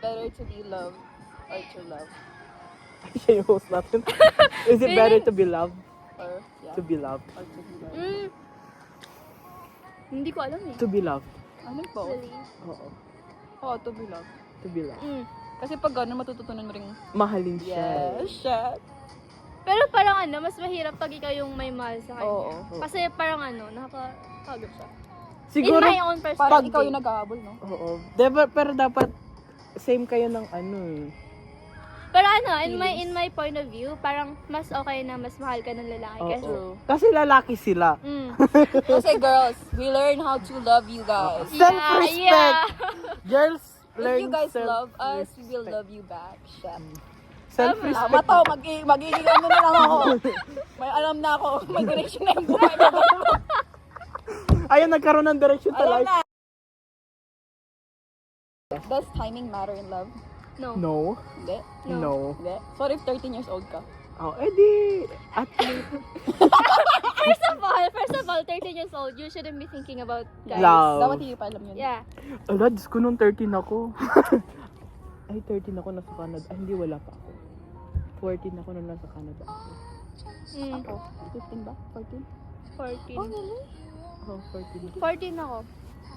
better to be loved or to love? Siya yung host natin. Is it better to be loved? Or, yeah, To be loved. or to be loved? Hindi ko alam eh. To be loved. Ano po? Really? Oo. Oo, to be loved. To be loved. Kasi pag gano'n, matututunan mo rin, Mahalin siya. yes, shit. Pero parang mas mahirap pag ikaw yung may mahal sa kanya. Oo. Kasi parang nakakagod siya. Siguro, In my own perspective. Parang ikaw yung nag-aabol, no? oo. Diba, pero dapat same kayo ng eh. Pero in my point of view, parang mas okay na mas mahal ka ng lalaki. Kasi, True. Kasi lalaki sila. Kasi girls, we learn how to love you guys. Self-respect. Yeah. Girls, learn If you guys love us, we will self-respect. love you back. Shit. Self-respect. Tama to, magiging ano na lang ako. May alam na ako, may direction na yung buhay ko. Ayun, nagkaroon ng direction sa Alam life. na. Does timing matter in love? No. No. Hindi. No. Hindi. So if 13 years old ka? Oh, edi, at least. First of all, 13 years old, you shouldn't be thinking about guys. Love. Dapat hindi pa alam yun. Yeah. Ala, Diyos ko nung 13 ako. Ay, 13 ako nasa Canada. Ay, hindi, wala pa ako. 14 ako nung nasa Canada ako. Ako, 15 ba? 14? 14. really? Oh, 14. 14 ako.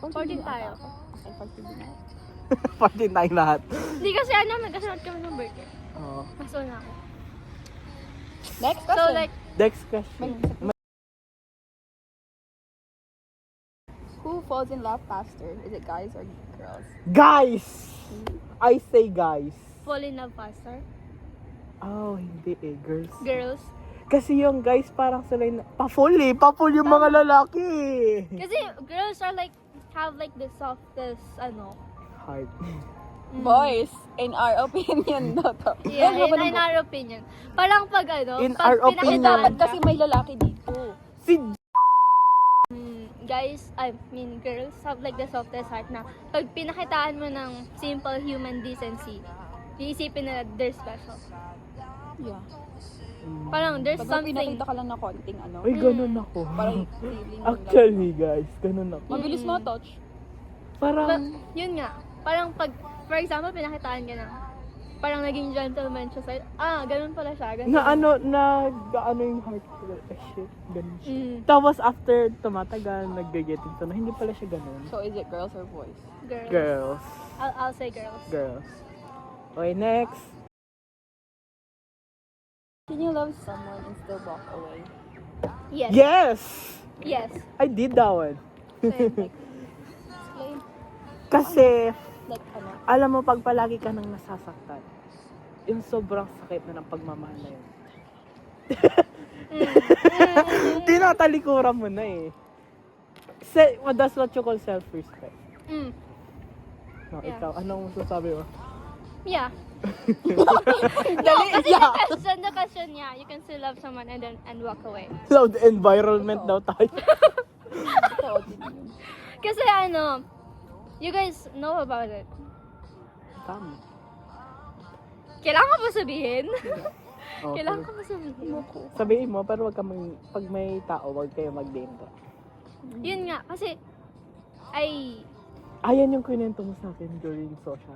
14 din tayo. ata ako. Ay, 14 din ako. 14 tayong lahat. Hindi kasi magkasunod kami ng birthday. Oh. Mas una ako. Next So question. like, Next question. Who falls in love faster? Is it guys or girls? Guys! I say guys. fall in love faster. Oh, hindi eh. Girls. Girls. Kasi yung guys parang sila yung pa-full eh. Pa-full yung mga lalaki eh. Kasi girls are like, have like the softest, Heart. Boys, in our opinion daw to. Yeah, Ano ba in ng- our opinion. Parang pag In pag our Eh, opinion. dapat kasi may lalaki dito. Si guys, I mean girls have like the softest heart na pag pinakitaan mo ng simple human decency, iisipin nila they're special. Yeah. Parang there's Pag something. pinakita ka lang na konting Ay, ganun ako. parang feeling. Actually, guys, ganun ako. Mabilis mo touch. Parang, Yun nga, parang pag, for example, pinakitaan ka ng, parang naging gentleman siya sa'yo, ganun pala siya, ganun. gaano yung heart ko. Ay, shit, ganun siya. Tapos after tumatagal, nag-getting to na, hindi pala siya ganun. So is it girls or boys? Girls. Girls. I'll say girls. Girls. Okay, next. Can you love someone and still walk away? Yes. Yes! Yes. I did that one. Same, like, Explain. Kasi, Like ano? alam mo, pag palagi ka nang nasasaktan, yung sobrang sakit na ng pagmamahal na yun. Tinatalikuran mo na eh. That's what you call self-respect. No, Yeah. ikaw, anong masasabi mo? Yeah. Dali, Kasi yeah. the question, yeah, you can still love someone and walk away. Loud environment daw tayo. Totoo din yun. Kasi you guys know about it. Tama. Kailangan ko ba sabihin? Oh, Kailangan ko ba sabihin? sabihin mo, pero pag may tao, wag kayo mag-date. Yun nga, kasi, Ayan yung kwento mo sa akin during social.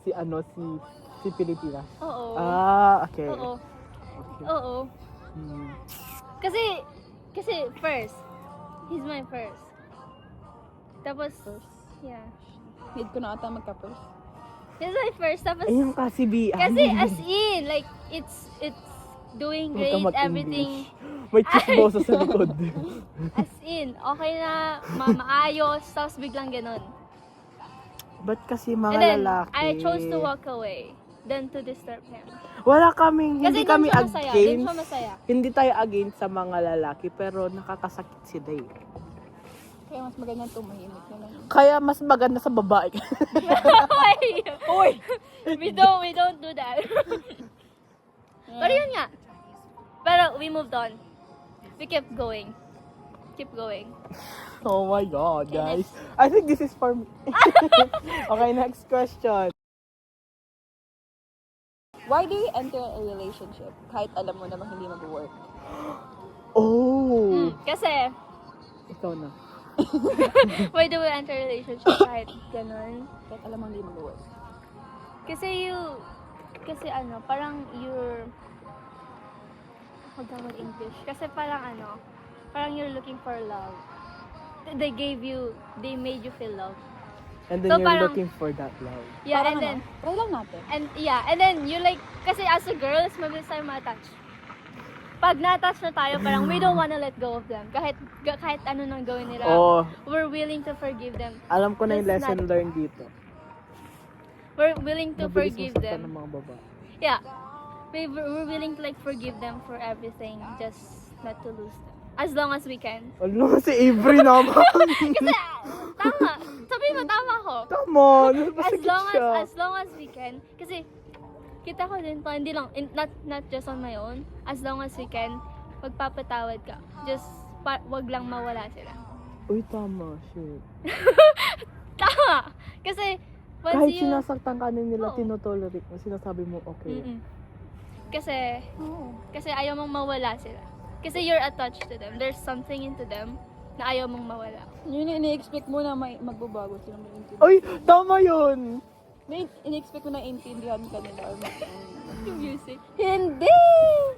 Si Pilipinas. oo. Okay. Oo. Okay. Oo. Hmm. Kasi first, he's my first. Tapos, yeah. Need ko na ata magka-first. He's my first, tapos, Ayun kasi B. kasi as in, like, it's doing Huwag ka great, mag-English. everything. May chismosa sa likod. As in, okay na, maayos, tapos biglang ganun. Ba't kasi And mga then, lalaki? I chose to walk away than to disturb him. Wala kaming, Kasi hindi kami dun siya against. masaya. Hindi tayo against sa mga lalaki, pero nakakasakit sila eh. Kaya mas maganda tumahimik na lang. Kaya mas maganda sa babae. Uy! we don't do that. Pero yun nga. Pero we moved on. We kept going. Keep going. Oh my God, Okay, guys. I think this is for me. Okay, next question. Why do you enter a relationship kahit alam mo namang hindi mag-work? Oh! Kasi, Ikaw na. why do we enter a relationship kahit ganun? Kahit alam mo hindi mag-work. Kasi parang hold on with English. Kasi parang you're looking for love. They made you feel love. And then So, you're parang- looking for that love. Yeah, Parang and then, try lang natin. and then you like, kasi as a girls, mabilis tayo ma-attach. Pag na-attach na tayo, parang we don't wanna let go of them. Kahit ano nang gawin nila, Oh, we're willing to forgive them. alam ko na yung That's lesson not- learned dito. We're willing to Mabilis forgive masaktan them. ng mga babae. Yeah. We're willing to like forgive them for everything, just not to lose them. As long as we can. Ano, si Avery naman. Kasi, tama. Sabi mo, tama ko. Tama, As napasakit long siya. as long as we can. Kasi, kita ko din pa, hindi lang, not just on my own. As long as we can, magpapatawad ka. Just, wag lang mawala sila. Uy, tama, shit. Tama! Kasi, once Kahit you... sinasaktan ka na nila, Oo. tinotolerate mo, sinasabi mo, okay. Mm-mm. Kasi ayaw mong mawala sila. Kasi you're attached to them. There's something into them na ayaw mong mawala. Yun yung ini-expect mo na may magbabago sila maintindihan. Uy, tama yun! May ini-expect mo na intindihan ka nila. Or Yung music. Hindi!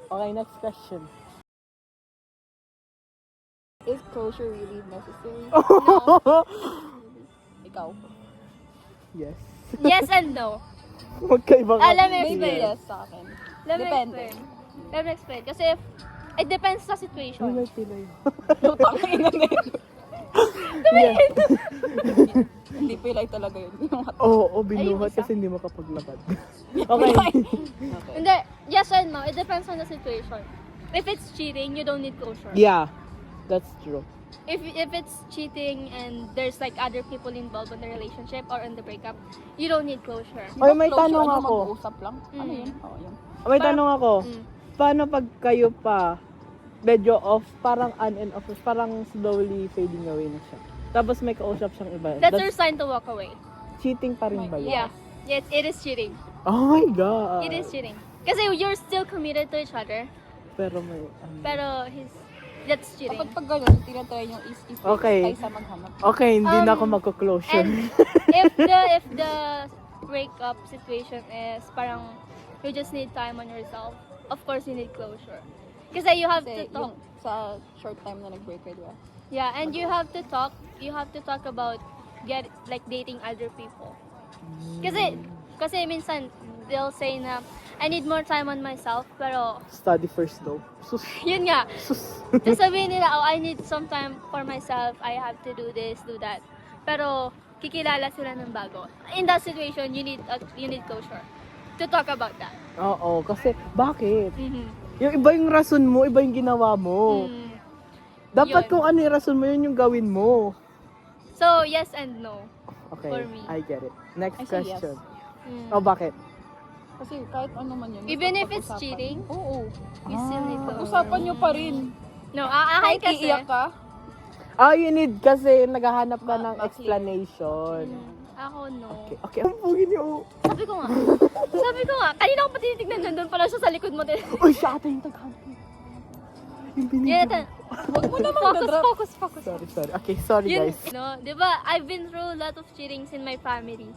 Okay, next question. Is closure really necessary? Ikaw. Yes. Yes and no. Magkaibang Alam mo, Maybe Yes. yes sa akin. Let me Depende. explain. Let me explain. Kasi it depends sa Uy, situation. may pilay. Lutang ina na yun. Yeah. Hindi pilay talaga yun. Oo, binuhat isa. kasi hindi makapaglakad. Okay. Okay. Hindi, yes and no. It depends on the situation. If it's cheating, you don't need closure. Yeah, that's true. If it's cheating and there's like other people involved in the relationship or in the breakup, you don't need closure. Oy, may Closure, tanong ano, ako. Mag-uusap lang? Ano Mm. yun? Oo, yun. May tanong ako. Mm. Paano pag kayo pa, medyo off, parang on and off, parang slowly fading away na siya. Tapos may kausap siyang iba. That's your sign to walk away. cheating pa rin ba yun? Yeah. Yes, it is cheating. Oh my God. It is cheating. Kasi you're still committed to each other, Pero may, pero that's cheating. Kapag pag gano'n, tinatry yung is Okay. kaysa maghanap. Okay, hindi na ako Um, magko-closure. And if the breakup situation is parang you just need time on yourself, of course you need closure. Kasi you have to Kasi talk. yung sa short time na nag-break kayo, di ba? Yeah, and you have to talk. You have to talk about dating other people. Kasi minsan they'll say na I need more time on myself, pero Study first though. Sus. yun nga, Sus. just sabihin nila, oh, I need some time for myself, I have to do this, do that. Pero kikilala sila ng bago. In that situation, you need closure to talk about that. Oo, kasi bakit? Mhm. Yung iba yung rason mo, iba yung ginawa mo. Mm. Dapat Yun. kung ano yung rason mo, yun yung gawin mo. So, yes and no. Okay, For me. I get it. Next I say yes. question. Mm. Oh, bakit? Kasi kahit ano man yun. Even basta if it's pag-usapan. cheating? Oo. You still need closure. Usapan nyo pa rin. No, akin Kahit kasi. iiyak ka, You need kasi naghahanap ka ng Bakit? explanation. Ako, no. Okay, okay. Ang pugi niyo. Sabi ko nga, kanina ko pa tinitignan nandun pala siya sa likod mo. Uy, siya ata yung taghanap. Yung binigyan. Yeah, huwag mo naman focus. Sorry. Okay, sorry Yun, guys. no, 'di ba? I've been through a lot of cheatings in my family.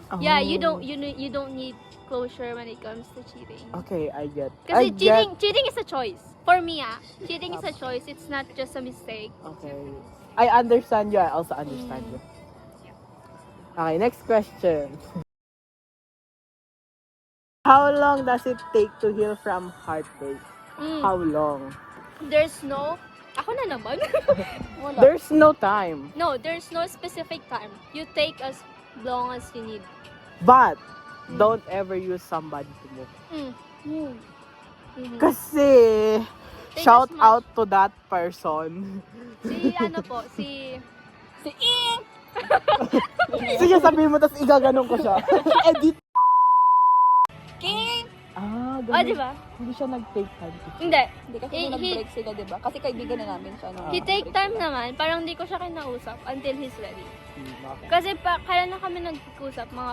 Oh. Yeah, you don't need closure when it comes to cheating. Okay, I get. Kasi I cheating is a choice. For me, cheating is a choice. It's not just a mistake. Okay. I understand you. I also understand you. Okay, next question. How long does it take to heal from heartbreak? Mm. How long? There's no ako na naman. Wala. There's no time. No, there's no specific time. You take as long as you need. But, don't ever use somebody to move. Mm. Mhm. Kasi, Take shout as much- out to that person. Si ano po, si Sige, sabihin mo, tapos igaganon ko siya. Edit. King! Ganun. oh, di ba? Hindi siya nag-take time to Hindi. Hindi kasi He- nung nag-break sila, di ba? Kasi kaibigan na namin siya. nung He take nag-break time sila. naman, parang di ko siya kinausap until he's ready. Okay. Kasi kailan na kami nag-usap, mga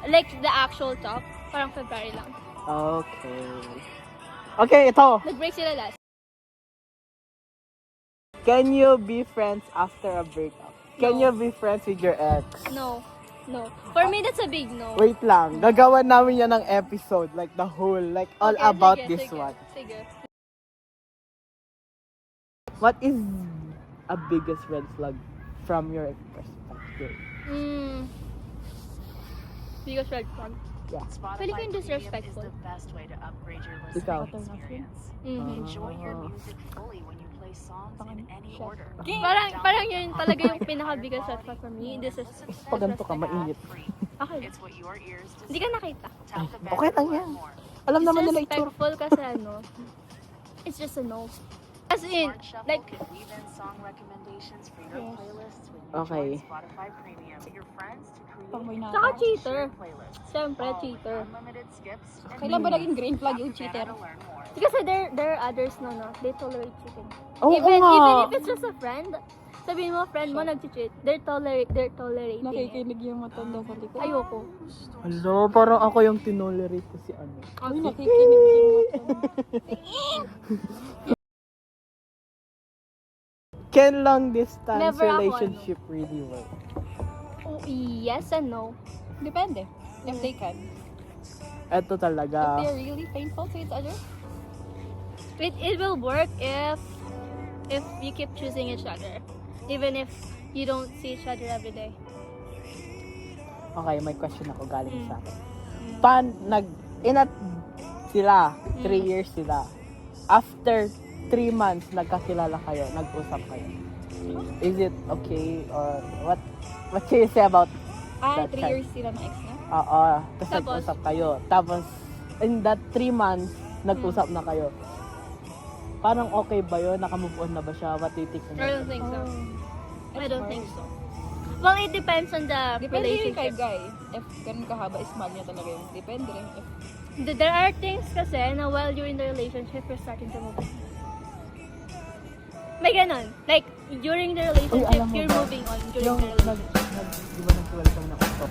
like the actual talk, parang February lang. Okay. Okay, ito. Nag-break sila last. Can you be friends after a breakup? Can No. you be friends with your ex? No. No. For me, that's a big no. Wait lang, gagawa namin yan ng episode, like the whole, like all Okay, about sige, this sige, one. Sige. What is a biggest red flag from your perspective? Biggest red flag. Yeah. Feeling ko yung disrespectful. Ikaw. Enjoy your music fully when you play songs in any order. Parang yun talaga yung pinaka-biggest red flag for me. This is Pag ganito ka, mainit. Okay. It's what your ears desire. Hindi ka nakita. Tap the band Okay lang to yan. learn more. Alam naman nila itsura. Disrespectful kasi ano. It's just a no. As in, Smart Shuffle like, can weave in song recommendations for your Yes. playlists when you Okay. join Spotify Premium. Your friends to create Pangboy na. Tsaka cheater. shared playlists. Siyempre, All with cheater. unlimited skips and Kailan ba naging green flag yung Tap the cheater? banner to learn more. Kasi there are others no, they tolerate cheating. Oo even nga. if it's just a friend, sabihin mo, friend mo nag-cheat, they're tolerating it. Nakikinig yung matanda sa likod. Ayoko. Hello, parang ako yung tinolerate ko si ano. Uy, nakikinig yung matanda. Can long distance Never ako, relationship really work? Oh, yes and no. Depende. If they can. Eto If talaga. they're really painful to each other. It will work if you keep choosing each other. Even if you don't see each other every day. Okay, may question ako galing Mm. sa akin. Inat sila, 3 years sila. After 3 months, nagkakilala kayo, nag-usap kayo. Is it okay? Or what can you say about that 3 time? years sila ng ex niya. Oo, tapos Tapos? nag-usap kayo. Tapos, in that 3 months, nag-usap na kayo. Parang okay ba yun? Naka-move on na ba siya? What do you think? I don't think so. I don't hard. think so. Well, it depends on the Depende rin kay relationship. guy. If ganun kahaba, is mahal niya talaga yun. Depende rin. If There are things kasi na while you're in the relationship, you're starting to move on. May ganon. Like, during the relationship, alam mo you're ba? moving on during Yung the relationship. di ba nag-welcome na ako?